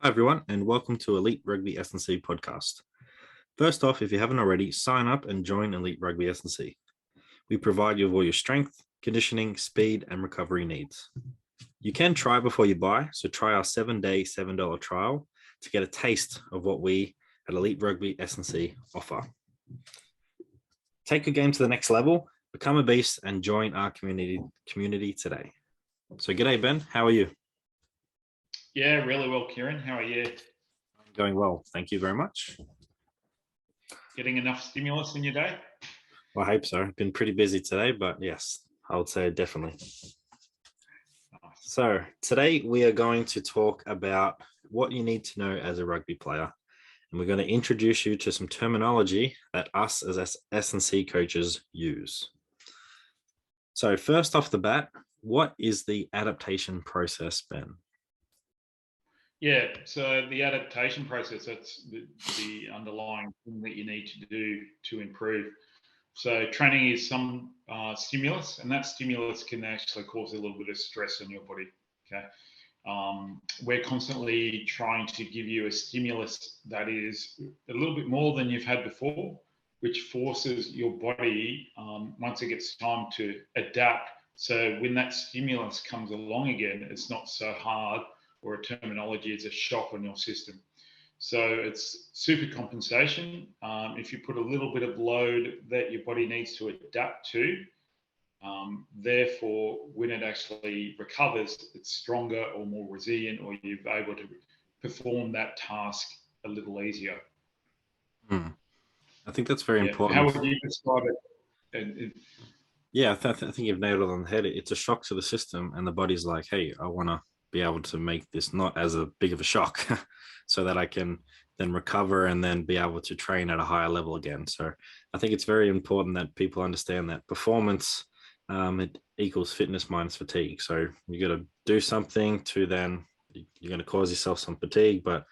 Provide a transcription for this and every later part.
Hi everyone, and welcome to Elite Rugby SandC podcast. First off, if you haven't already, sign up and join Elite Rugby SandC. We provide you with all your strength, conditioning, speed, and recovery needs. You can try before you buy, so try our 7-day, $7 trial to get a taste of what we at Elite Rugby SandC offer. Take your game to the next level, become a beast, and join our community today. So g'day, Ben. How are you? Yeah, really well, Kieren. How are you? I'm going well. Thank you very much. Getting enough stimulus in your day? Well, I hope so. I've been pretty busy today, but yes, I would say definitely. Nice. So today we are going to talk about what you need to know as a rugby player. And we're going to introduce you to some terminology that us as S&C coaches use. So first off the bat, what is the adaptation process, Ben? Yeah, so the adaptation process, that's the underlying thing that you need to do to improve. So training is some stimulus, and that stimulus can actually cause a little bit of stress on your body, okay? We're constantly trying to give you a stimulus that is a little bit more than you've had before, which forces your body, once it gets time, to adapt. So when that stimulus comes along again, it's not so hard, or a terminology, it's a shock on your system. So it's super compensation. If you put a little bit of load that your body needs to adapt to, therefore, when it actually recovers, it's stronger or more resilient, or you're able to perform that task a little easier. I think that's very important. How would you describe it? Yeah, I think you've nailed it on the head. It's a shock to the system, and the body's like, hey, I want to be able to make this not as a big of a shock so that I can then recover and then be able to train at a higher level again. So I think it's very important that people understand that performance, it equals fitness minus fatigue. So you got to do something to then, you're going to cause yourself some fatigue, but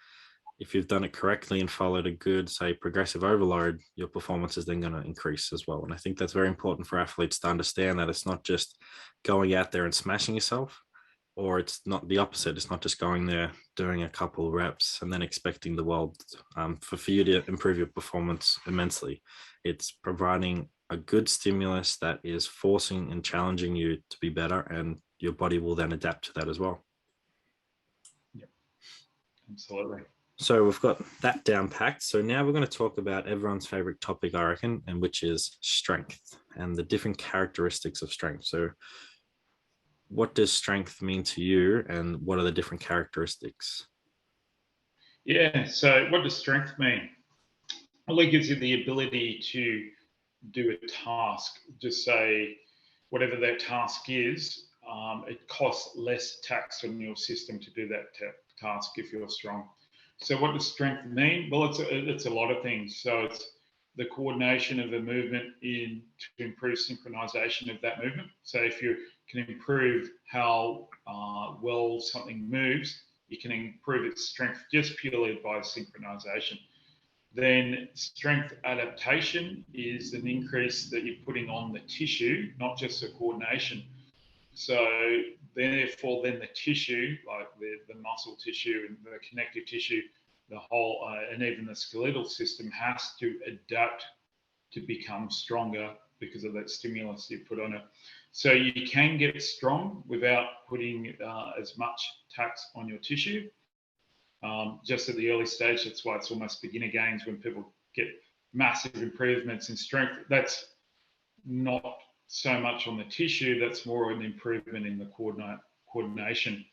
if you've done it correctly and followed a good, say, progressive overload, your performance is then going to increase as well. And I think that's very important for athletes to understand, that it's not just going out there and smashing yourself, or it's not the opposite. It's not just going there, doing a couple reps and then expecting the world for you to improve your performance immensely. It's providing a good stimulus that is forcing and challenging you to be better, and your body will then adapt to that as well. Yep, absolutely. So we've got that down packed. So now we're going to talk about everyone's favorite topic, I reckon, and which is strength and the different characteristics of strength. So what does strength mean to you, and what are the different characteristics? Yeah, so what does strength mean? Well, it gives you the ability to do a task. Just say whatever that task is, it costs less tax on your system to do that task if you're strong. So what does strength mean? Well, it's a lot of things. So it's the coordination of a movement to improve synchronization of that movement. So if you can improve how well something moves, you can improve its strength just purely by synchronization. Then strength adaptation is an increase that you're putting on the tissue, not just the coordination. So therefore, then the tissue, like the muscle tissue and the connective tissue, the whole, and even the skeletal system, has to adapt to become stronger because of that stimulus you put on it. So you can get strong without putting as much tax on your tissue. Just at the early stage, that's why it's almost beginner gains when people get massive improvements in strength. That's not so much on the tissue, that's more an improvement in the coordination.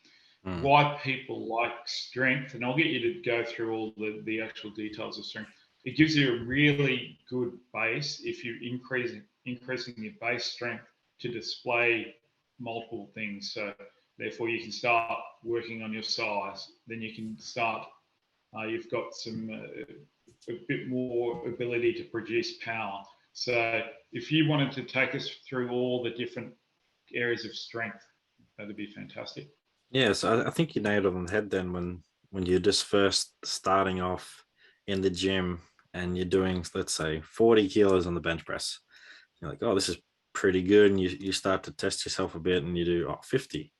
Why people like strength, and I'll get you to go through all the actual details of strength. It gives you a really good base if you're increasing your base strength to display multiple things. So therefore you can start working on your size. Then you can start, you've got a bit more ability to produce power. So if you wanted to take us through all the different areas of strength, that'd be fantastic. Yes, I think you nailed it on the head then when you're just first starting off in the gym and you're doing, let's say, 40 kilos on the bench press. You're like, oh, this is pretty good. And you start to test yourself a bit and you do 50.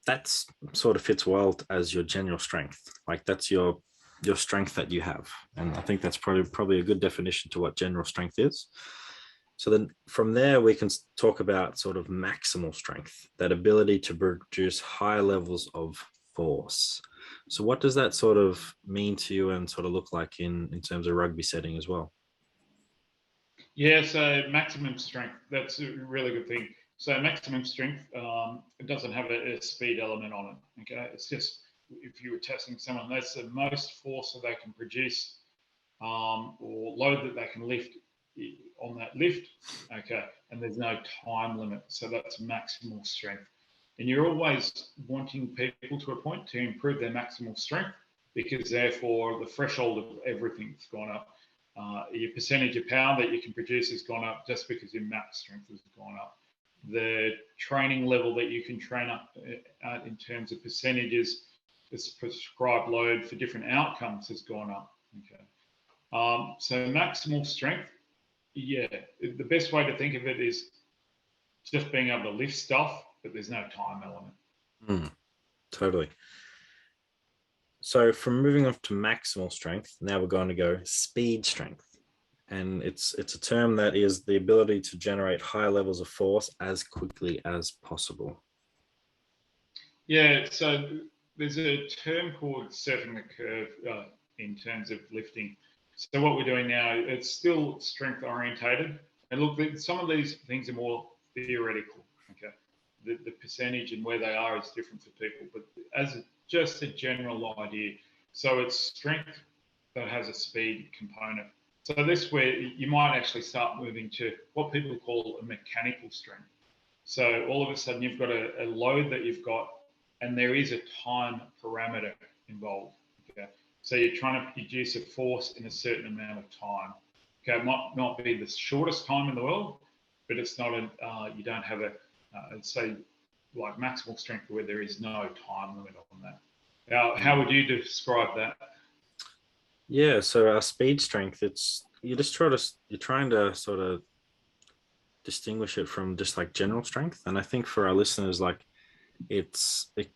that's sort of fits well as your general strength. Like that's your strength that you have, and I think that's probably a good definition to what general strength is. So then from there we can talk about sort of maximal strength, that ability to produce high levels of force. So what does that sort of mean to you and sort of look like in terms of rugby setting as well? Yeah, so maximum strength, that's a really good thing. So maximum strength, it doesn't have a speed element on it. Okay, it's just if you were testing someone, that's the most force that they can produce or load that they can lift on that lift. Okay, and there's no time limit, so that's maximal strength. And you're always wanting people to a point to improve their maximal strength because therefore the threshold of everything's gone up. Your percentage of power that you can produce has gone up just because your max strength has gone up. The training level that you can train up in terms of percentages, this prescribed load for different outcomes has gone up. Okay. So maximal strength, yeah, the best way to think of it is just being able to lift stuff, but there's no time element. Totally. So from moving off to maximal strength, now we're going to go speed strength. And it's a term that is the ability to generate higher levels of force as quickly as possible. Yeah, so there's a term called surfing the curve in terms of lifting. So what we're doing now, it's still strength orientated. And look, some of these things are more theoretical. Okay, the percentage and where they are is different for people, but as just a general idea. So it's strength that has a speed component. So this where you might actually start moving to what people call a mechanical strength. So all of a sudden you've got a load that you've got, and there is a time parameter involved. Okay, so you're trying to produce a force in a certain amount of time. Okay, it might not be the shortest time in the world, but it's not you don't have a say like maximal strength where there is no time limit on that. How would you describe that? Yeah, so our speed strength, it's you're trying to sort of distinguish it from just like general strength. And I think for our listeners, like it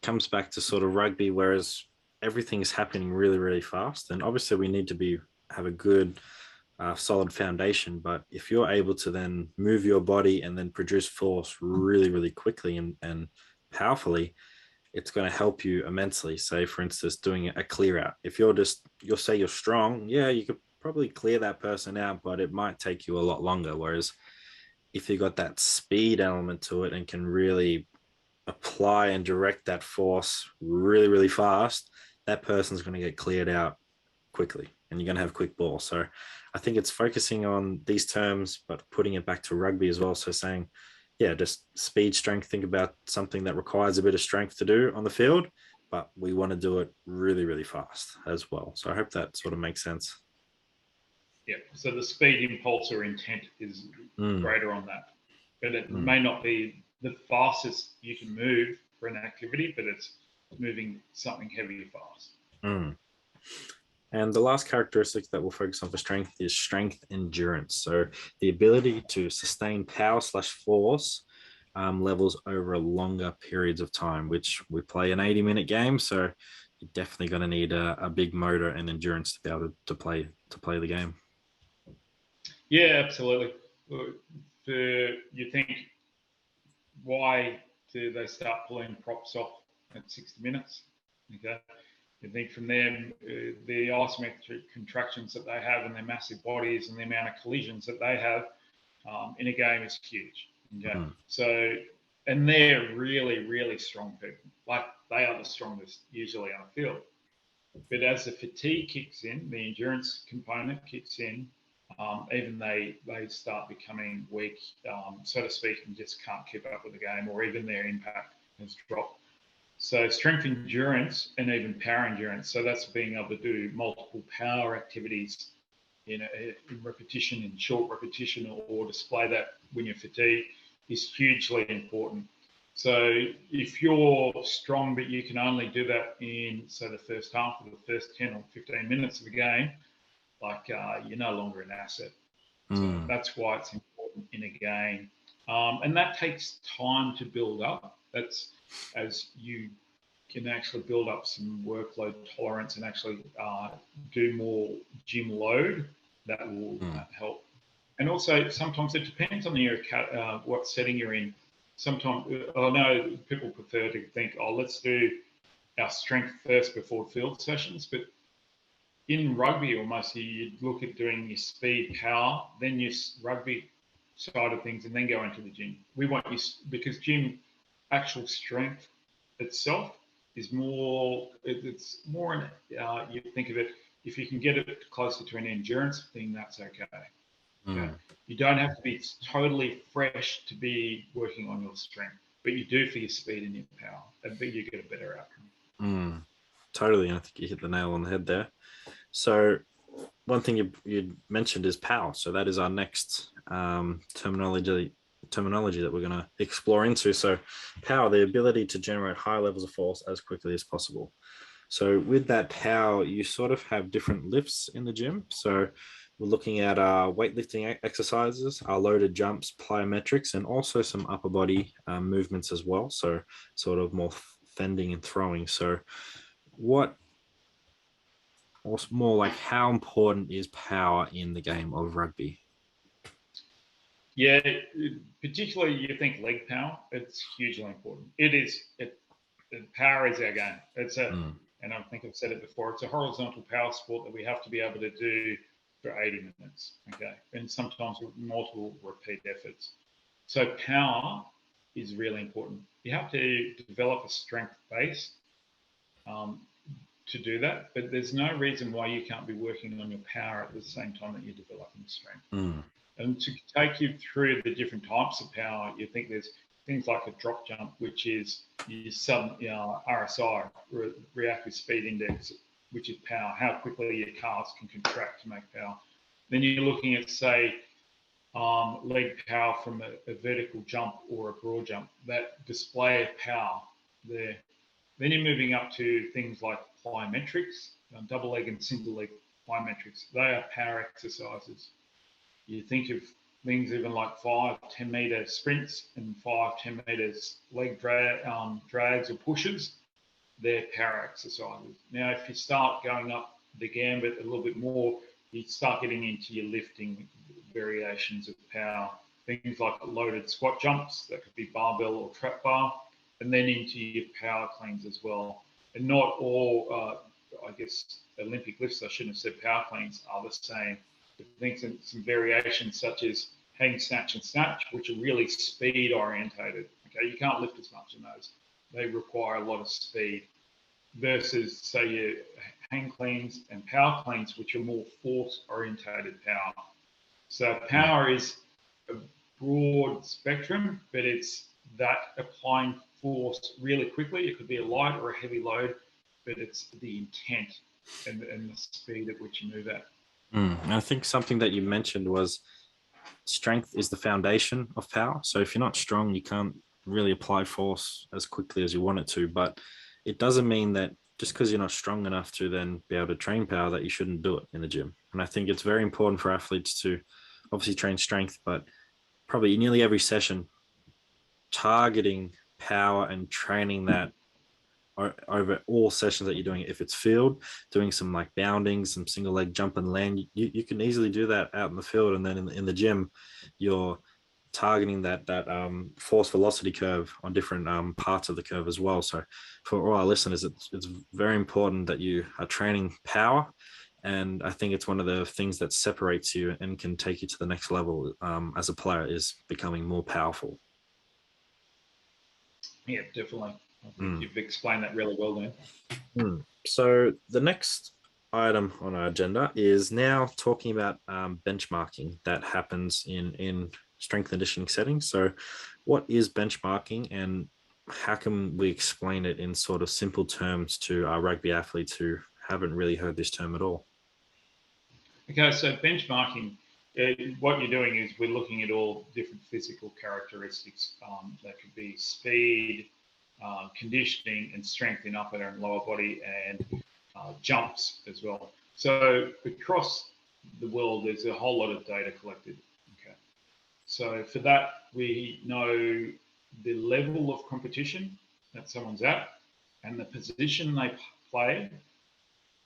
comes back to sort of rugby, whereas everything is happening really, really fast. And obviously we need to have a good solid foundation. But if you're able to then move your body and then produce force really, really quickly and powerfully, it's going to help you immensely. Say, for instance, doing a clear out. If you'll say you're strong, yeah, you could probably clear that person out, but it might take you a lot longer. Whereas if you got that speed element to it and can really apply and direct that force really, really fast, that person's going to get cleared out quickly and you're going to have quick ball. So I think it's focusing on these terms, but putting it back to rugby as well. So saying, yeah, just speed strength, think about something that requires a bit of strength to do on the field, but we want to do it really, really fast as well. So I hope that sort of makes sense. Yeah, so the speed impulse or intent is greater on that. But it may not be the fastest you can move for an activity, but it's moving something heavy fast. And the last characteristic that we'll focus on for strength is strength endurance. So the ability to sustain power/force levels over longer periods of time, which we play an 80-minute game. So you're definitely going to need a big motor and endurance to be able to play the game. Yeah, absolutely. You think, why do they start pulling props off at 60 minutes? Okay. You think from them, the isometric contractions that they have and their massive bodies and the amount of collisions that they have in a game is huge. Okay. So, and they're really, really strong people. Like they are the strongest usually on the field. But as the fatigue kicks in, the endurance component kicks in, even they start becoming weak, so to speak, and just can't keep up with the game, or even their impact has dropped. So strength endurance and even power endurance. So that's being able to do multiple power activities in repetition, in short repetition, or display that when you're fatigued is hugely important. So if you're strong, but you can only do that in, say, the first half or the first 10 or 15 minutes of the game, like you're no longer an asset. So that's why it's important in a game. And that takes time to build up. That's as you can actually build up some workload tolerance and actually do more gym load, that will help. And also, sometimes it depends on your what setting you're in. Sometimes I know people prefer to think, oh, let's do our strength first before field sessions, but in rugby, almost you look at doing your speed, power, then your rugby side of things, and then go into the gym. We want you, because gym actual strength itself is more. It's more. You think of it, if you can get it closer to an endurance thing, that's okay. Okay. You don't have to be totally fresh to be working on your strength, but you do for your speed and your power. I think you get a better outcome. Totally. I think you hit the nail on the head there. So one thing you mentioned is power. So that is our next terminology that we're going to explore into. So power, the ability to generate high levels of force as quickly as possible. So with that power, you sort of have different lifts in the gym. So we're looking at weightlifting exercises, our loaded jumps, plyometrics, and also some upper body movements as well. So sort of more fending and throwing. So more like how important is power in the game of rugby? Yeah, particularly you think leg power, it's hugely important. It is. Power is our game. It's and I think I've said it before. It's a horizontal power sport that we have to be able to do for 80 minutes. Okay, and sometimes with multiple repeat efforts. So power is really important. You have to develop a strength base to do that, but there's no reason why you can't be working on your power at the same time that you're developing strength. And to take you through the different types of power, you think there's things like a drop jump, which is your RSI, reactive speed index, which is power, how quickly your calves can contract to make power. Then you're looking at, say, leg power from a vertical jump or a broad jump, that display of power there. Then you're moving up to things like plyometrics, double leg and single leg plyometrics. They are power exercises. You think of things even like 5-10 meter sprints and 5-10 meters leg drags or pushes. They're power exercises. Now, if you start going up the gambit a little bit more, you start getting into your lifting variations of power. Things like loaded squat jumps, that could be barbell or trap bar, and then into your power cleans as well. And not all, I guess, Olympic lifts, I shouldn't have said power cleans, are the same. I think some variations such as hang, snatch, and snatch, which are really speed orientated. Okay, you can't lift as much in those. They require a lot of speed versus, say, your hang cleans and power cleans, which are more force orientated power. So power is a broad spectrum, but it's that applying force really quickly. It could be a light or a heavy load, but it's the intent and the speed at which you move at. And I think something that you mentioned was strength is the foundation of power. So if you're not strong, you can't really apply force as quickly as you want it to. But it doesn't mean that just because you're not strong enough to then be able to train power that you shouldn't do it in the gym. And I think it's very important for athletes to obviously train strength, but probably nearly every session targeting power and training that over all sessions that you're doing. If it's field, doing some like bounding, some single leg jump and land, you can easily do that out in the field. And then in the gym, you're targeting that force velocity curve on different parts of the curve as well. So for all our listeners, it's very important that you are training power. And I think it's one of the things that separates you and can take you to the next level as a player, is becoming more powerful. Yeah, definitely. I think you've explained that really well then. So the next item on our agenda is now talking about benchmarking that happens in strength and conditioning settings. So what is benchmarking, and how can we explain it in sort of simple terms to our rugby athletes who haven't really heard this term at all? Okay, so benchmarking, what you're doing is we're looking at all different physical characteristics. That could be speed, conditioning, and strength in upper and lower body, and jumps as well. So across the world, there's a whole lot of data collected. Okay, so for that, we know the level of competition that someone's at, and the position they play,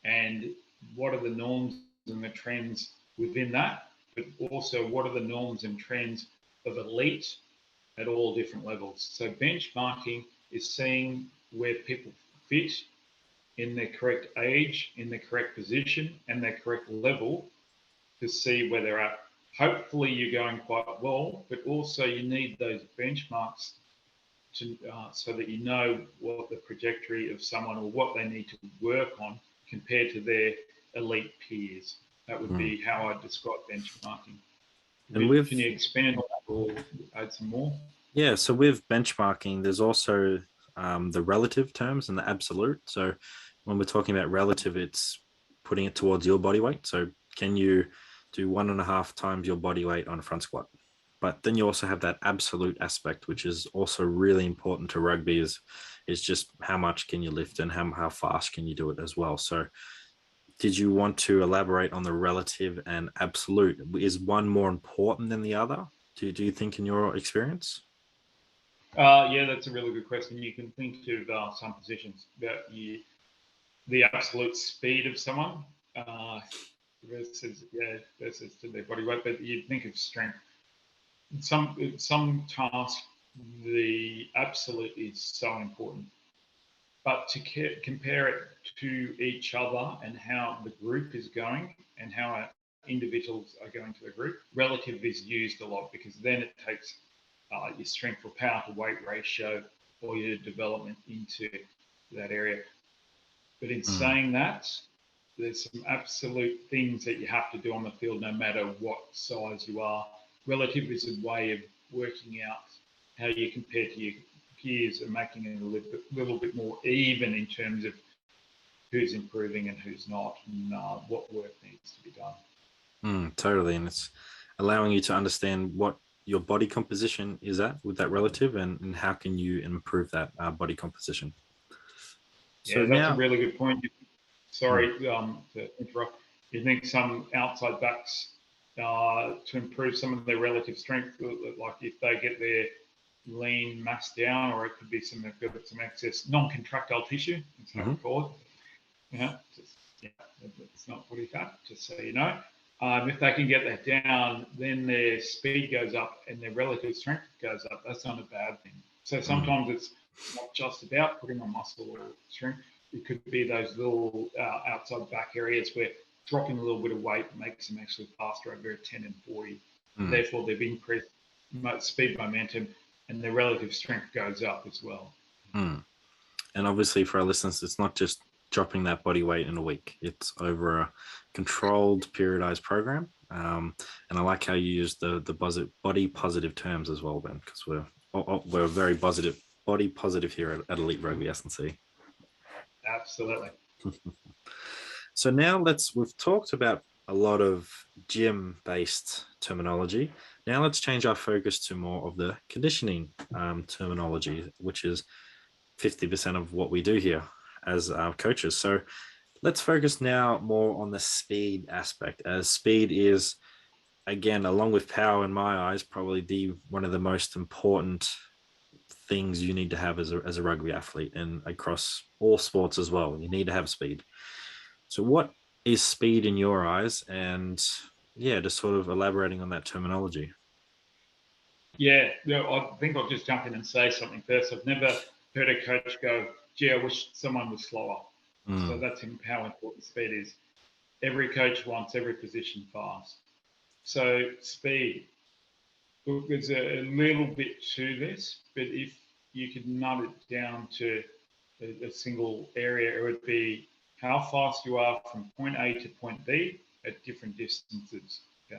and what are the norms and the trends within that, but also what are the norms and trends of elite at all different levels. So benchmarking is seeing where people fit in their correct age, in their correct position, and their correct level to see where they're at. Hopefully you're going quite well, but also you need those benchmarks to, so that you know what the trajectory of someone or what they need to work on compared to their elite peers. That would be how I describe benchmarking. And can you expand on that or add some more? Yeah, so with benchmarking, there's also the relative terms and the absolute. So when we're talking about relative, it's putting it towards your body weight. So can you do 1.5 times your body weight on a front squat? But then you also have that absolute aspect, which is also really important to rugby, is just how much can you lift and how fast can you do it as well. So did you want to elaborate on the relative and absolute? Is one more important than the other? Do you think in your experience? Yeah, that's a really good question. You can think of some positions that the absolute speed of someone versus to their body weight, but you think of strength. Some tasks, the absolute is so important, but to compare it to each other and how the group is going and how individuals are going to the group, relative is used a lot because then it takes your strength or power to weight ratio or your development into that area. But in saying that, there's some absolute things that you have to do on the field no matter what size you are. Relative is a way of working out how you compare to your peers and making it a little bit more even in terms of who's improving and who's not and what work needs to be done. Totally. And it's allowing you to understand what your body composition is at with that relative and how can you improve that body composition. Yeah, that's a really good point. Sorry to interrupt. You think some outside backs to improve some of their relative strength, like if they get their lean mass down, or it could be some excess non-contractile tissue, that's how we call it. It's not body fat, just so you know. If they can get that down, then their speed goes up and their relative strength goes up. That's not a bad thing. So sometimes it's not just about putting on muscle or strength. It could be those little outside back areas where dropping a little bit of weight makes them actually faster over a 10 and 40. Therefore, they've increased speed momentum and their relative strength goes up as well. And obviously for our listeners, it's not just dropping that body weight in a week. It's over a controlled periodized program. And I like how you use the body positive terms as well, Ben, because we're very body positive here at Elite Rugby SandC. Absolutely. So now we've talked about a lot of gym-based terminology. Now let's change our focus to more of the conditioning terminology, which is 50% of what we do here as our coaches. So let's focus now more on the speed aspect, as speed is, again, along with power in my eyes, probably one of the most important things you need to have as a rugby athlete and across all sports as well. You need to have speed. So what is speed in your eyes? And just sort of elaborating on that terminology. Yeah, I think I'll just jump in and say something first. I've never heard a coach go, gee, I wish someone was slower. So that's how important speed is. Every coach wants every position fast. So speed, look, there's a little bit to this, but if you could nut it down to a single area, it would be how fast you are from point A to point B at different distances. Yeah.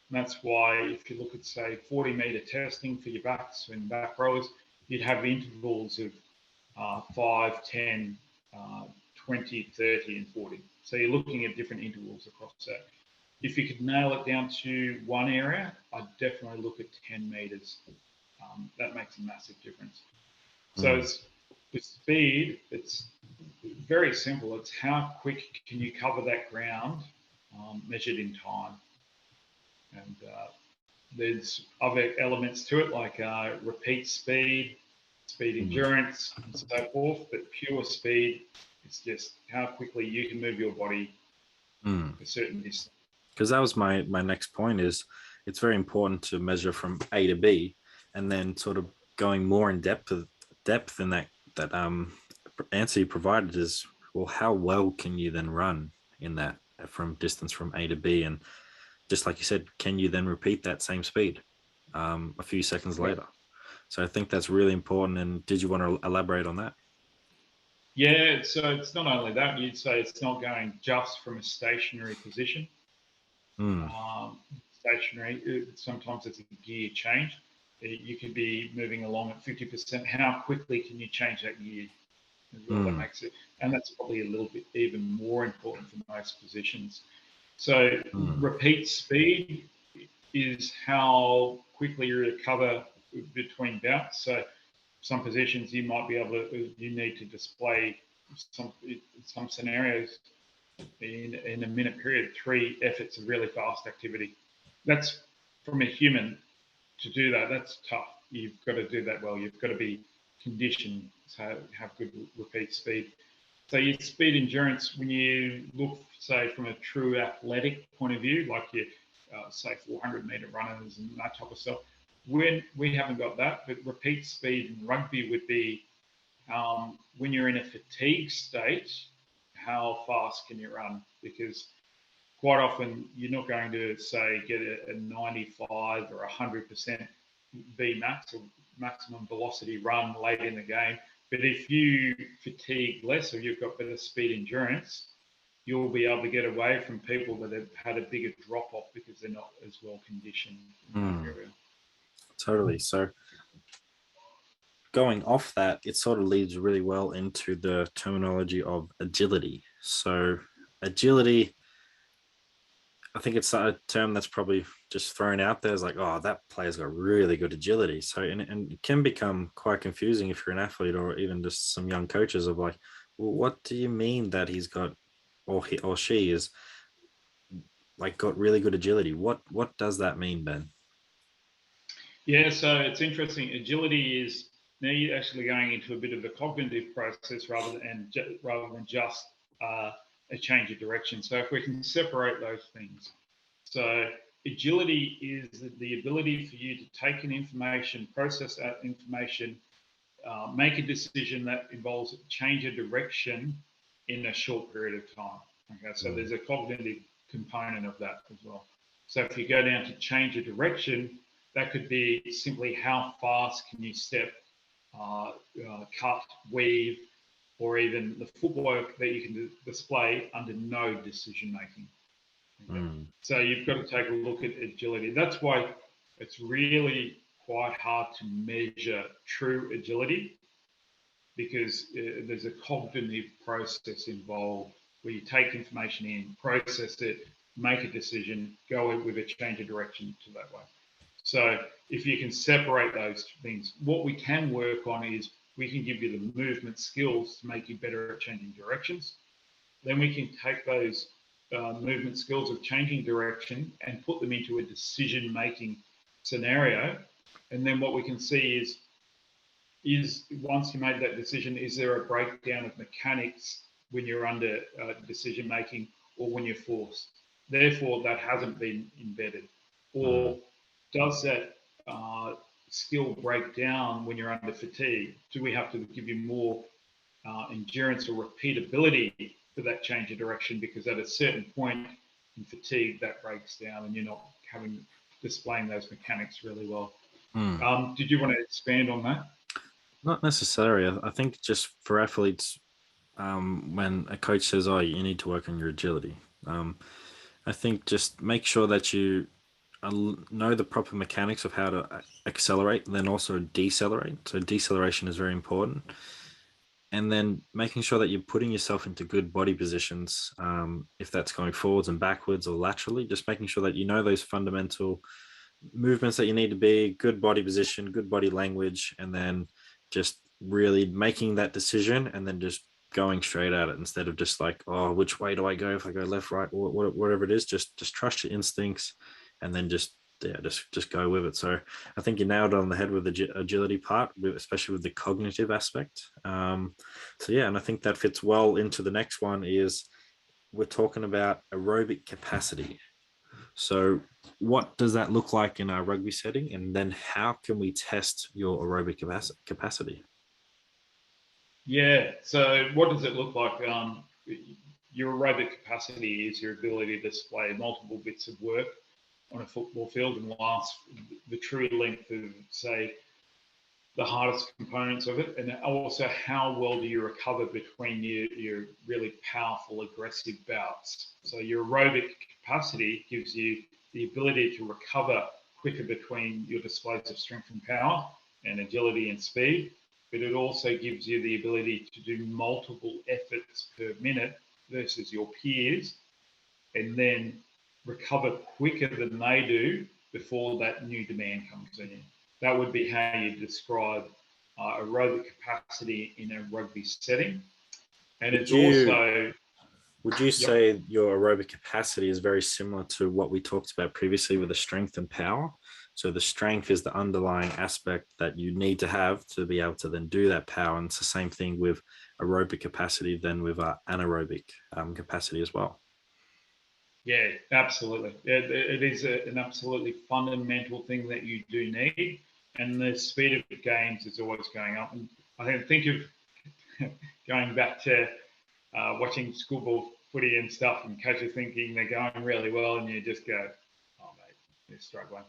And that's why if you look at, say, 40-meter testing for your backs and back rows, you'd have intervals of 5, 10, 20, 30, and 40. So you're looking at different intervals across that. If you could nail it down to one area, I'd definitely look at 10 meters. That makes a massive difference. So with speed, it's very simple. It's how quick can you cover that ground measured in time. And there's other elements to it, like repeat speed, speed endurance, and so forth. But pure speed, it's just how quickly you can move your body a certain distance. Because that was my next point is it's very important to measure from A to B, and then sort of going more in depth in that answer you provided is, well, how well can you then run in that from distance from A to B? And just like you said, can you then repeat that same speed a few seconds later? So I think that's really important. And did you want to elaborate on that? Yeah, so it's not only that, you'd say it's not going just from a stationary position. Stationary, sometimes it's a gear change. You could be moving along at 50%. How quickly can you change that gear? Well, that makes it, and that's probably a little bit even more important for most positions. So repeat speed is how quickly you recover between bouts. So some positions you might be able to, you need to display some scenarios in a minute period, 3 efforts of really fast activity. That's from a human to do that. That's tough. You've got to do that well. You've got to be conditioned to have good repeat speed. So your speed endurance, when you look, say, from a true athletic point of view, like your, say, 400-meter runners and that type of stuff, when we haven't got that, but repeat speed in rugby would be when you're in a fatigue state, how fast can you run? Because quite often you're not going to, say, get a 95 or 100% Vmax or maximum velocity run late in the game. But if you fatigue less or you've got better speed endurance, you'll be able to get away from people that have had a bigger drop off because they're not as well conditioned in that area. Totally. So going off that, it sort of leads really well into the terminology of agility. So agility, I think it's a term that's probably just thrown out there as like, oh, that player's got really good agility. So, and it can become quite confusing if you're an athlete or even just some young coaches of like, well, what do you mean that he's got, or he or she is like got really good agility? What does that mean, Ben? Yeah, so it's interesting. Agility is now you're actually going into a bit of a cognitive process rather than just a change of direction. So if we can separate those things, so agility is the ability for you to take an information, process that information, make a decision that involves change of direction in a short period of time. Okay, so there's a cognitive component of that as well. So if you go down to change of direction, that could be simply how fast can you step, cut, weave, or even the footwork that you can display under no decision making. Okay? So you've got to take a look at agility. That's why it's really quite hard to measure true agility because there's a cognitive process involved where you take information in, process it, make a decision, go with a change of direction to that way. So if you can separate those things, what we can work on is we can give you the movement skills to make you better at changing directions. Then we can take those movement skills of changing direction and put them into a decision-making scenario. And then what we can see is once you made that decision, is there a breakdown of mechanics when you're under decision-making or when you're forced? Therefore, that hasn't been embedded. Or does that skill break down when you're under fatigue? Do we have to give you more endurance or repeatability for that change of direction? Because at a certain point in fatigue, that breaks down and you're not displaying those mechanics really well. Did you want to expand on that? Not necessarily. I think just for athletes, when a coach says, "Oh, you need to work on your agility," I think just make sure that you know the proper mechanics of how to accelerate and then also decelerate. So deceleration is very important. And then making sure that you're putting yourself into good body positions, if that's going forwards and backwards or laterally, just making sure that you know those fundamental movements that you need to be, good body position, good body language, and then just really making that decision and then just going straight at it instead of just like, oh, which way do I go? If I go left, right, or whatever it is, just trust your instincts and then just yeah, just go with it. So I think you nailed it on the head with the agility part, especially with the cognitive aspect. So yeah, and I think that fits well into the next one. Is we're talking about aerobic capacity. So what does that look like in our rugby setting, and then how can we test your aerobic capacity? Yeah. So what does it look like? Your aerobic capacity is your ability to display multiple bits of work on a football field and last the true length of, say, the hardest components of it, and also how well do you recover between your really powerful, aggressive bouts. So your aerobic capacity gives you the ability to recover quicker between your displays of strength and power and agility and speed, but it also gives you the ability to do multiple efforts per minute versus your peers, and then recover quicker than they do before that new demand comes in. That would be how you describe aerobic capacity in a rugby setting. And Would it's you also, would you yep, say your aerobic capacity is very similar to what we talked about previously with the strength and power? So the strength is the underlying aspect that you need to have to be able to then do that power, and it's the same thing with aerobic capacity then with anaerobic capacity as well. yeah, absolutely. It is an absolutely fundamental thing that you do need. And the speed of games is always going up. And I think of going back to watching schoolboy footy and stuff, and coaches thinking they're going really well, and you just go, "Oh mate, they're struggling."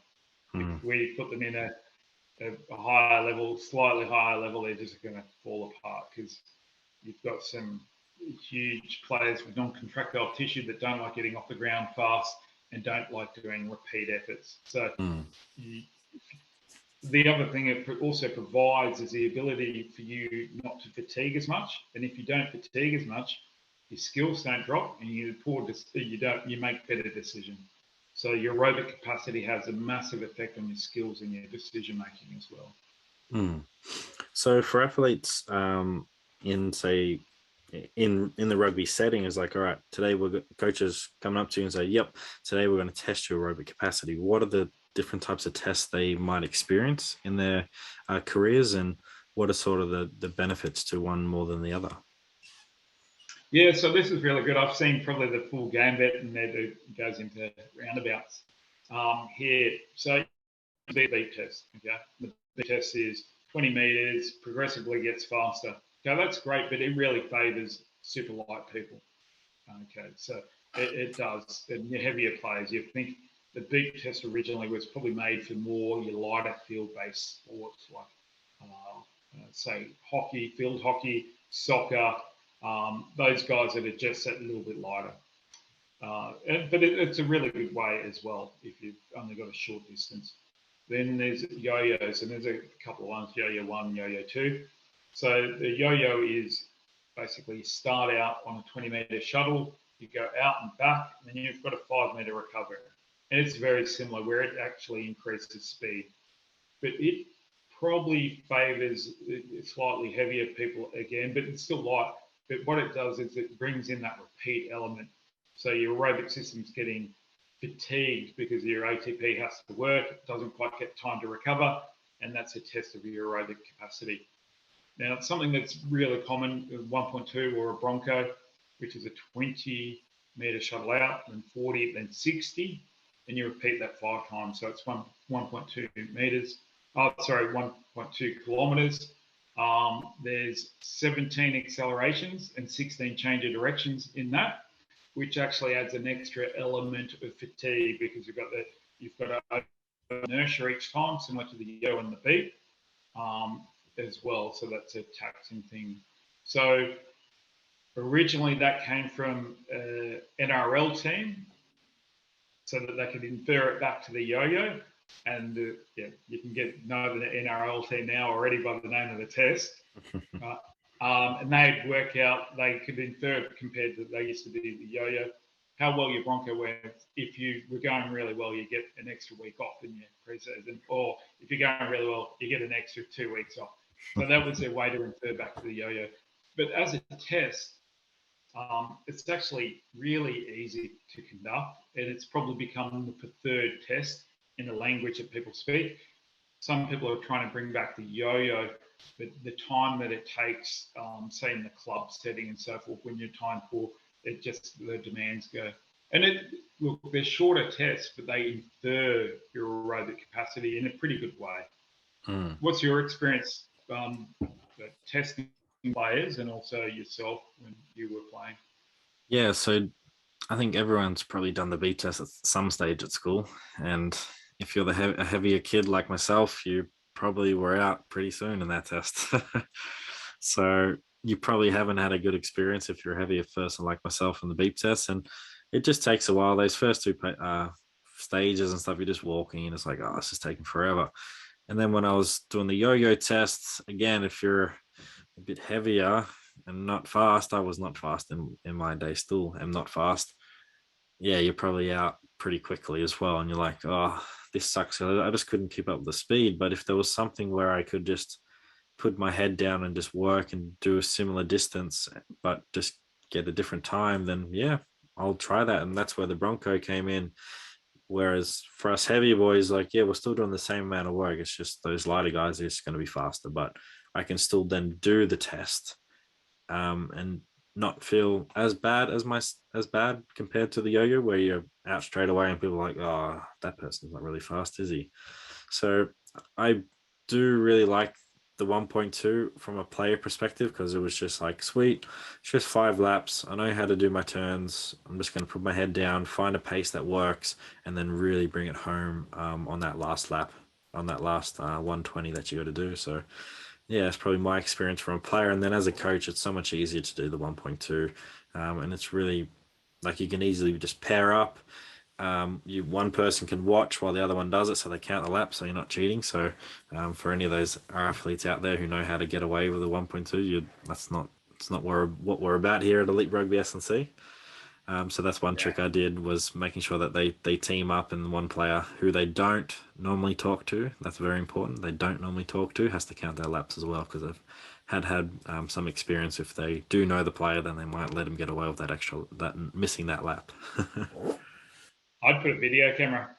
If Hmm. we put them in a higher level, slightly higher level, they're just going to fall apart because you've got some huge players with non-contractile tissue that don't like getting off the ground fast and don't like doing repeat efforts. So Hmm. you, the other thing it also provides is the ability for you not to fatigue as much. And if you don't fatigue as much, your skills don't drop, and you make better decisions. So your aerobic capacity has a massive effect on your skills and your decision making as well. Hmm. So for athletes, in say in the rugby setting, is like, all right, today we're coaches coming up to you and say, yep, today we're going to test your aerobic capacity. What are the different types of tests they might experience in their careers, and what are sort of the benefits to one more than the other? Yeah, so this is really good. I've seen probably the full gambit, and it goes into roundabouts here. So the beat test. Okay, the beat test is 20 meters, progressively gets faster. Okay, that's great, but it really favours super light people. Okay, so it does. And your heavier players, you think the beat test originally was probably made for more your lighter field-based sports like, say, hockey, field hockey, soccer, those guys that are just a little bit lighter. But it's a really good way as well if you've only got a short distance. Then there's yo-yos, and there's a couple of ones, yo-yo 1, yo-yo 2. So the yo-yo is basically you start out on a 20-meter shuttle, you go out and back, and then you've got a 5-meter recovery. And it's very similar where it actually increases speed. But it probably favours slightly heavier people again, but it's still light. But what it does is it brings in that repeat element. So your aerobic system's getting fatigued because your ATP has to work, it doesn't quite get time to recover, and that's a test of your aerobic capacity. Now, it's something that's really common, 1.2 or a Bronco, which is a 20-meter shuttle out, then 40, then 60, and you repeat that 5 times. So it's 1.2 meters. Oh, sorry, 1.2 kilometers. There's 17 accelerations and 16 change of directions in that, which actually adds an extra element of fatigue because you've got a inertia each time, similar to the yo and the beat, as well. So that's a taxing thing. So originally that came from an NRL team so that they could infer it back to the yo-yo. And yeah, you can know the NRL team now already by the name of the test. And they'd work out, they could infer compared to, they used to be the yo-yo, how well your Bronco went. If you were going really well, you get an extra week off in your preseason. Or if you're going really well, you get an extra 2 weeks off. So that was their way to infer back to the yo-yo. But as a test, it's actually really easy to conduct, and it's probably become the preferred test in the language that people speak. Some people are trying to bring back the yo-yo, but the time that it takes, say in the club setting and so forth, when you're time poor, the demands go. And look, they're shorter tests, but they infer your aerobic capacity in a pretty good way. What's your experience testing players and also yourself when you were playing? Yeah, so I think everyone's probably done the beep test at some stage at school. And if you're a heavier kid like myself, you probably were out pretty soon in that test. So you probably haven't had a good experience if you're a heavier person like myself in the beep test. And it just takes a while. Those first two stages and stuff, you're just walking and it's like, oh, it's just taking forever. And then when I was doing the yo-yo tests, again, if you're a bit heavier and not fast, I was not fast in my day, still am not fast. Yeah, you're probably out pretty quickly as well. And you're like, oh, this sucks. I just couldn't keep up with the speed. But if there was something where I could just put my head down and just work and do a similar distance, but just get a different time, then yeah, I'll try that. And that's where the Bronco came in. Whereas for us heavy boys, like, yeah, we're still doing the same amount of work. It's just those lighter guys are just going to be faster, but I can still then do the test and not feel as bad compared to the yo-yo, where you're out straight away and people are like, oh, that person's not really fast, is he? So I do really like the 1.2 from a player perspective, because it was just like, sweet, it's just 5 laps. I know how to do my turns. I'm just going to put my head down, find a pace that works, and then really bring it home on that last lap, on that last 120 that you got to do. So yeah, it's probably my experience from a player. And then as a coach, it's so much easier to do the 1.2. And it's really like, you can easily just pair up. One person can watch while the other one does it, so they count the laps, so you're not cheating. So for any of those athletes out there who know how to get away with a 1.2, it's not what we're about here at Elite Rugby SandC. So that's one trick I did, was making sure that they team up, and one player who they don't normally talk to, that's very important, they don't normally talk to, has to count their laps as well, because I've had some experience. If they do know the player, then they might let him get away with that missing that lap. I'd put a video camera.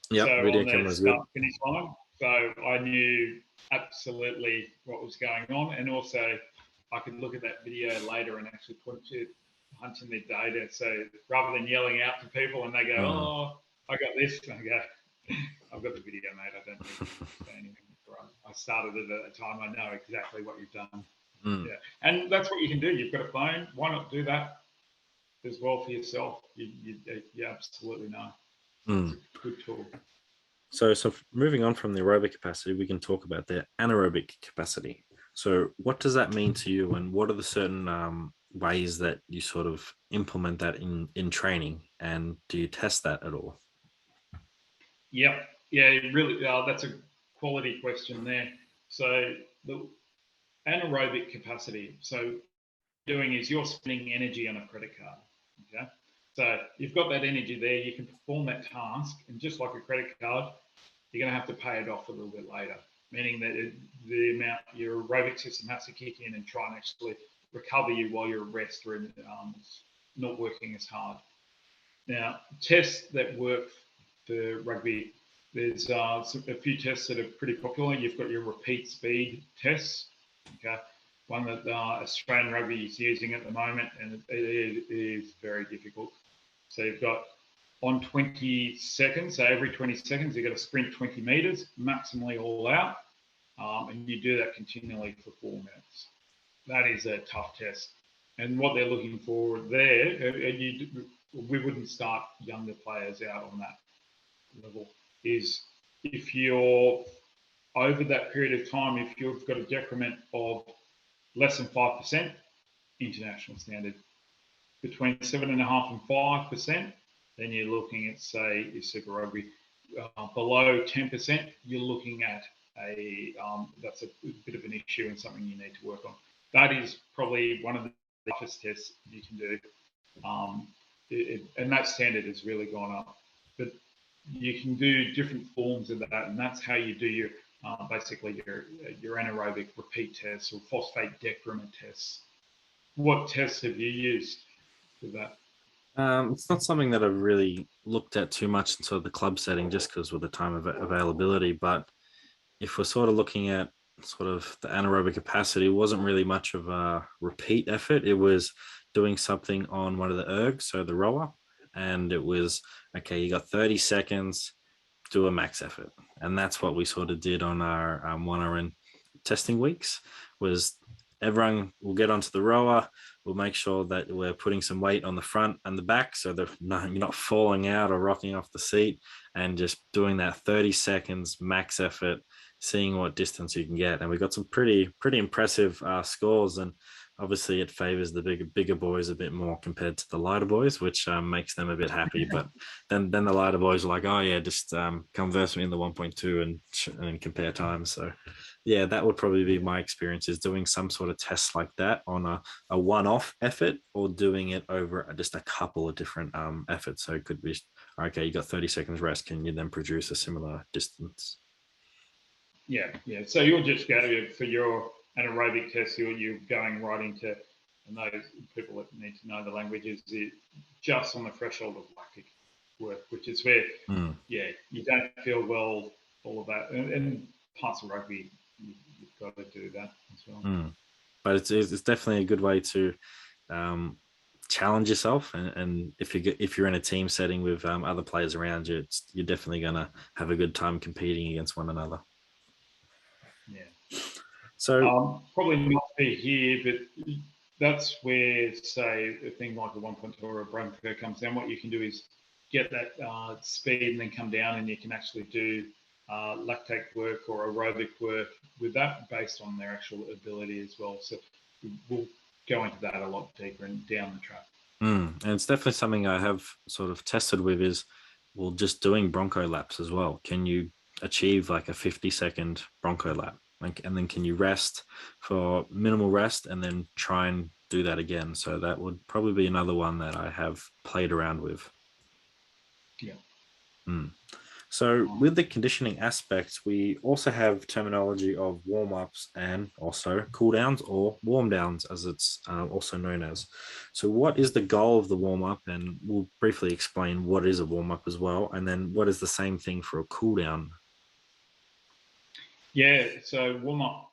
Yep, so video on the camera is start good. finish line. So I knew absolutely what was going on, and also I could look at that video later and actually punch in their data. So rather than yelling out to people and they go, oh, I got this, and I go, I've got the video, mate. I don't need to say anything. I started it at a time. I know exactly what you've done. Yeah, and that's what you can do. You've got a phone. Why not do that as well for yourself? You absolutely know. It's a good tool. So moving on from the aerobic capacity, we can talk about the anaerobic capacity. So what does that mean to you, and what are the certain ways that you sort of implement that in training, and do you test that at all? Yep. Yeah, really, that's a quality question there. So the anaerobic capacity. So doing is you're spending energy on a credit card. Okay. So you've got that energy there, you can perform that task, and just like a credit card, you're going to have to pay it off a little bit later, meaning that the amount your aerobic system has to kick in and try and actually recover you while you're at rest or not working as hard. Now, tests that work for rugby, there's a few tests that are pretty popular. You've got your repeat speed tests, okay? One that Australian rugby is using at the moment, and it is very difficult. So you've got on 20 seconds, so every 20 seconds, you've got to sprint 20 meters, maximally all out, and you do that continually for 4 minutes. That is a tough test. And what they're looking for there, we wouldn't start younger players out on that level, is if you're over that period of time, if you've got a decrement of less than 5%, international standard, between 7.5% and 5%, then you're looking at, say, your Super Rugby. Below 10%, you're looking at that's a bit of an issue and something you need to work on. That is probably one of the toughest tests you can do. And that standard has really gone up. But you can do different forms of that, and that's how you do your basically your anaerobic repeat tests or phosphate decrement tests. What tests have you used for that? It's not something that I've really looked at too much into the club setting, just because with the time of availability. But if we're sort of looking at sort of the anaerobic capacity, it wasn't really much of a repeat effort. It was doing something on one of the ergs, so the rower, and it was okay. You got 30 seconds, do a max effort, and that's what we sort of did on our 1 hour testing weeks. Was everyone will get onto the rower, we'll make sure that we're putting some weight on the front and the back so that you're not falling out or rocking off the seat, and just doing that 30 seconds max effort, seeing what distance you can get. And we got some pretty impressive scores, and obviously it favors the bigger boys a bit more compared to the lighter boys, which makes them a bit happy. But then the lighter boys are like, oh yeah, just come verse me in the 1.2 and compare times. So yeah, that would probably be my experience, is doing some sort of test like that on a one-off effort, or doing it over just a couple of different efforts. So it could be, okay, you got 30 seconds rest, can you then produce a similar distance? Yeah, yeah. So you'll just go for your anaerobic test. You're going right into, and those people that need to know the languages, just on the threshold of lactic work, which is where, Mm. yeah, you don't feel well, all of that, and parts of rugby, you've got to do that as well. Mm. But it's definitely a good way to um, challenge yourself, and if you're in a team setting with other players around you, you're definitely gonna have a good time competing against one another. Yeah. So Probably not be here, but that's where, say, a thing like a 1.2 or a Bronco comes down. What you can do is get that speed and then come down, and you can actually do lactate work or aerobic work with that based on their actual ability as well. So we'll go into that a lot deeper and down the track. and it's definitely something I have sort of tested with, is well, just doing Bronco laps as well. Can you achieve like a 50-second Bronco lap? Like, and then can you rest for minimal rest and then try and do that again? So that would probably be another one that I have played around with. Yeah. Mm. So, with the conditioning aspects, we also have terminology of warm ups and also cooldowns, or warm downs, as it's also known as. So, what is the goal of the warm up? And we'll briefly explain what is a warm up as well. And then, what is the same thing for a cooldown? Yeah. So warm up,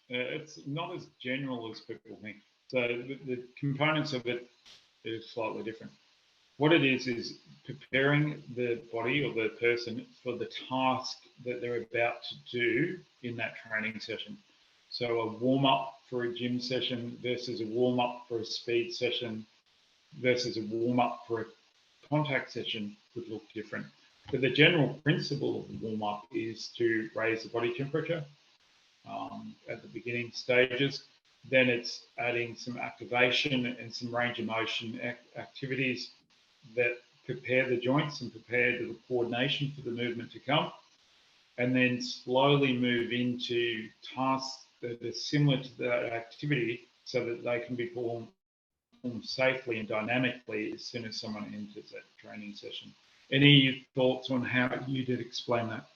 it's not as general as people think. So the components of it is slightly different. What it is preparing the body or the person for the task that they're about to do in that training session. So a warm up for a gym session versus a warm up for a speed session versus a warm up for a contact session would look different. But the general principle of the warm up is to raise the body temperature at the beginning stages. Then it's adding some activation and some range of motion activities that prepare the joints and prepare the coordination for the movement to come, and then slowly move into tasks that are similar to that activity so that they can be performed safely and dynamically as soon as someone enters that training session. Any thoughts on how you did explain that?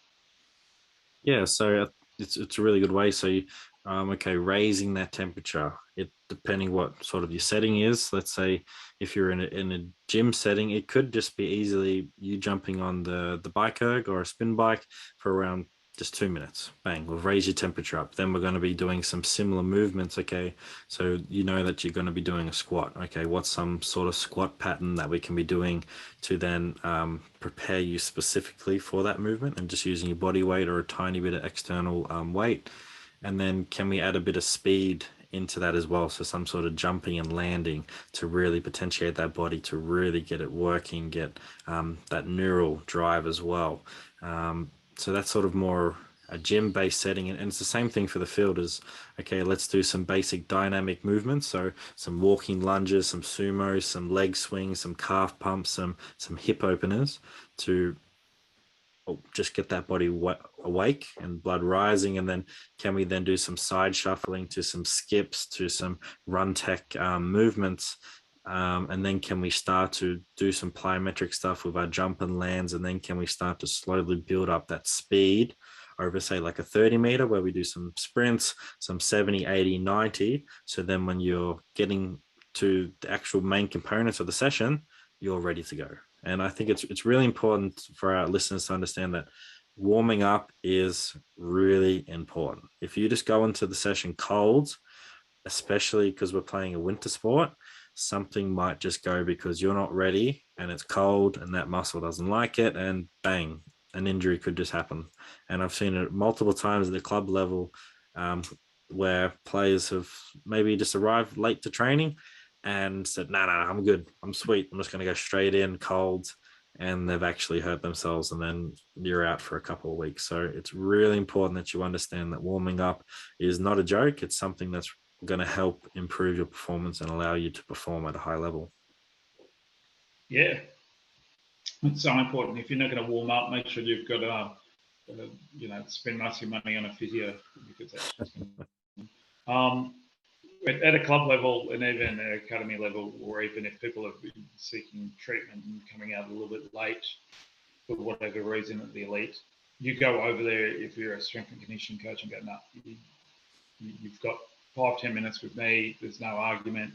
Yeah, so it's a really good way. So, okay, raising that temperature, it depending what sort of your setting is. Let's say if you're in a gym setting, it could just be easily you jumping on the bike erg or a spin bike for around just 2 minutes. Bang, we've raised your temperature up. Then we're going to be doing some similar movements. Okay, so you know that you're going to be doing a squat. Okay, what's some sort of squat pattern that we can be doing to then prepare you specifically for that movement, and just using your body weight or a tiny bit of external weight. And then can we add a bit of speed into that as well? So some sort of jumping and landing to really potentiate that body, to really get it working, get that neural drive as well. So that's sort of more a gym based setting, and it's the same thing for the field. Is okay, let's do some basic dynamic movements, so some walking lunges, some sumos, some leg swings, some calf pumps, some hip openers to just get that body awake and blood rising. And then can we then do some side shuffling to some skips to some run tech movements, and then can we start to do some plyometric stuff with our jump and lands, and then can we start to slowly build up that speed over, say, like a 30 meter, where we do some sprints, some 70, 80, 90. So then when you're getting to the actual main components of the session, you're ready to go. And I think it's really important for our listeners to understand that warming up is really important. If you just go into the session cold, especially because we're playing a winter sport, something might just go because you're not ready and it's cold and that muscle doesn't like it, and bang, an injury could just happen. And I've seen it multiple times at the club level, where players have maybe just arrived late to training and said, no, I'm good. I'm sweet. I'm just going to go straight in cold. And they've actually hurt themselves, and then you're out for a couple of weeks. So it's really important that you understand that warming up is not a joke. It's something that's going to help improve your performance and allow you to perform at a high level. Yeah, it's so important. If you're not going to warm up, make sure you've got spend most of your money on a physio, because that's just going to, at a club level and even at academy level, or even if people have been seeking treatment and coming out a little bit late for whatever reason at the elite, you go over there if you're a strength and conditioning coach and go, no, you've got 5-10 minutes with me. There's no argument.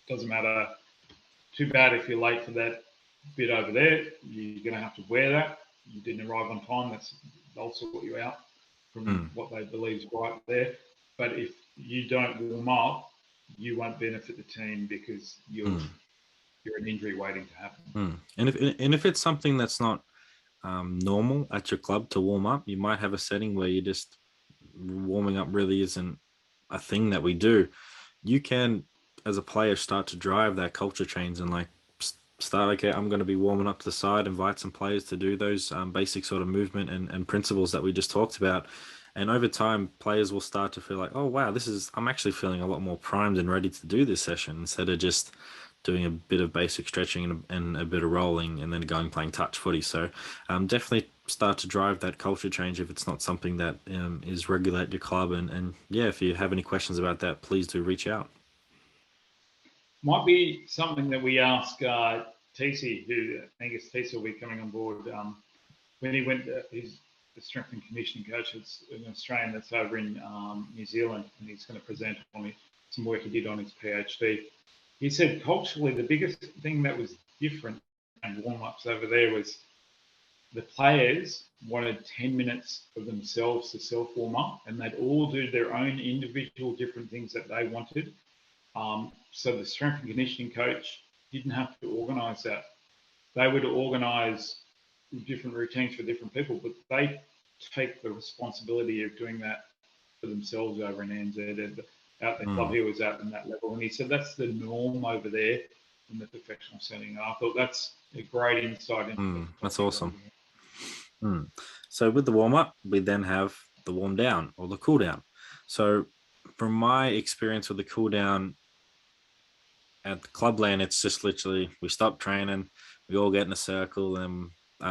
Doesn't matter. Too bad if you're late for that bit over there. You're going to have to wear that. You didn't arrive on time. They'll sort you out from what they believe is right there. But if you don't warm up, you won't benefit the team, because you're an injury waiting to happen. And if it's something that's not normal at your club to warm up, you might have a setting where you just warming up really isn't a thing that we do. You can, as a player, start to drive that culture change and like start, okay, I'm going to be warming up to the side, invite some players to do those basic sort of movement and principles that we just talked about. And over time, players will start to feel like, oh, wow, I'm actually feeling a lot more primed and ready to do this session, instead of just doing a bit of basic stretching and a bit of rolling and then going playing touch footy. So definitely start to drive that culture change if it's not something that is regular at your club. And yeah, if you have any questions about that, please do reach out. Might be something that we ask TC, who Angus TC will be coming on board. When he went, he's the strength and conditioning coach. It's an Australian that's over in New Zealand, and he's going to present on some work he did on his PhD. He said culturally, the biggest thing that was different in warm-ups over there was the players wanted 10 minutes of themselves to self-warm up, and they'd all do their own individual different things that they wanted. So the strength and conditioning coach didn't have to organise that. They would organise different routines for different people, but they take the responsibility of doing that for themselves over in NZ and out the club he was at in that level. And he said that's the norm over there in the professional setting. I thought that's a great insight into that's awesome. So with the warm-up, we then have the warm down or the cool down. So from my experience with the cool down at the clubland, it's just literally we stop training, we all get in a circle, and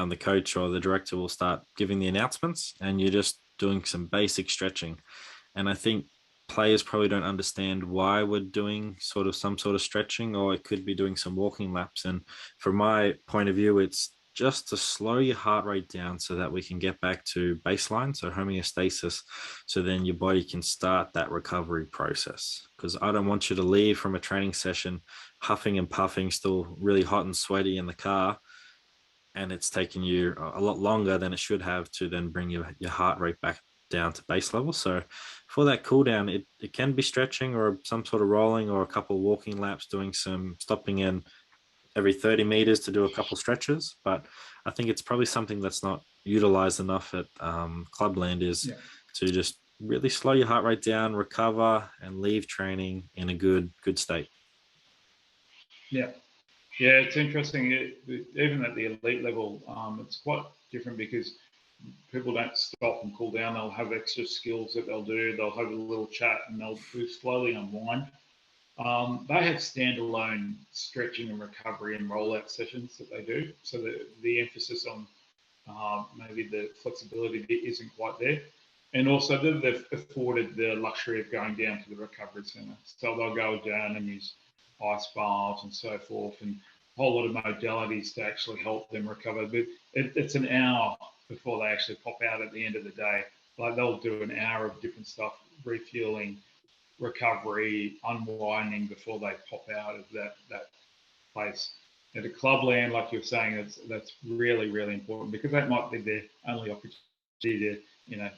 the coach or the director will start giving the announcements, and you're just doing some basic stretching. And I think players probably don't understand why we're doing some sort of stretching, or it could be doing some walking laps. And from my point of view, it's just to slow your heart rate down so that we can get back to baseline, so homeostasis, so then your body can start that recovery process. Because I don't want you to leave from a training session huffing and puffing, still really hot and sweaty in the car, and it's taking you a lot longer than it should have to then bring your heart rate back down to base level. So for that cool down, it can be stretching or some sort of rolling or a couple of walking laps, doing some stopping in every 30 meters to do a couple stretches. But I think it's probably something that's not utilized enough at clubland is to just really slow your heart rate down, recover, and leave training in a good state. Yeah, it's interesting. Even at the elite level, it's quite different because people don't stop and cool down. They'll have extra skills that they'll do. They'll have a little chat and they'll slowly unwind. They have standalone stretching and recovery and rollout sessions that they do. So the emphasis on maybe the flexibility isn't quite there. And also they've afforded the luxury of going down to the recovery centre. So they'll go down and use ice baths and so forth, and a whole lot of modalities to actually help them recover. But it's an hour before they actually pop out at the end of the day. Like they'll do an hour of different stuff, refueling, recovery, unwinding before they pop out of that place. at a clubland, like you're saying, that's really, really important, because that might be their only opportunity to,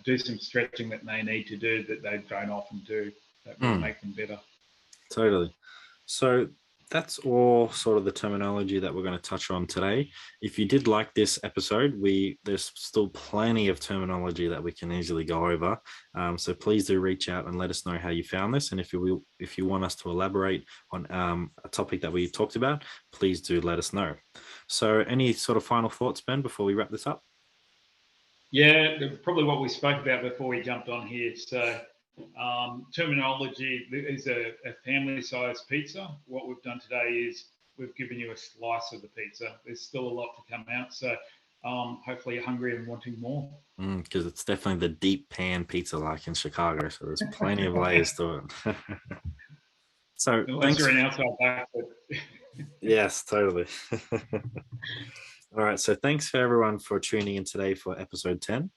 do some stretching that they need to do that they don't often do, that will make them better. Totally. So that's all sort of the terminology that we're going to touch on today. If you did like this episode, there's still plenty of terminology that we can easily go over. So please do reach out and let us know how you found this. And if you want us to elaborate on a topic that we talked about, please do let us know. So any sort of final thoughts, Ben, before we wrap this up? Yeah, probably what we spoke about before we jumped on here. So terminology is a family-sized pizza. What we've done today is we've given you a slice of the pizza. There's still a lot to come out. So hopefully you're hungry and wanting more. Because it's definitely the deep pan pizza like in Chicago. So there's plenty of layers to it. So Unless thanks. you're an outside back. Yes, totally. All right. So thanks for everyone for tuning in today for episode 10.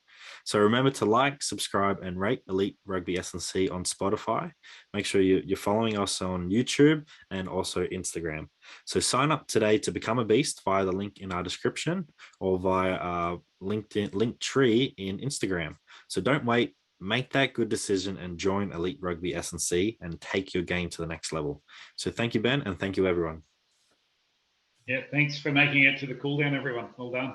So remember to like, subscribe, and rate Elite Rugby SandC on Spotify. Make sure you're following us on YouTube and also Instagram. So sign up today to become a beast via the link in our description or via our LinkedIn link tree in Instagram. So don't wait. Make that good decision and join Elite Rugby SandC and take your game to the next level. So thank you, Ben, and thank you, everyone. Yeah, thanks for making it to the cooldown, everyone. Well done.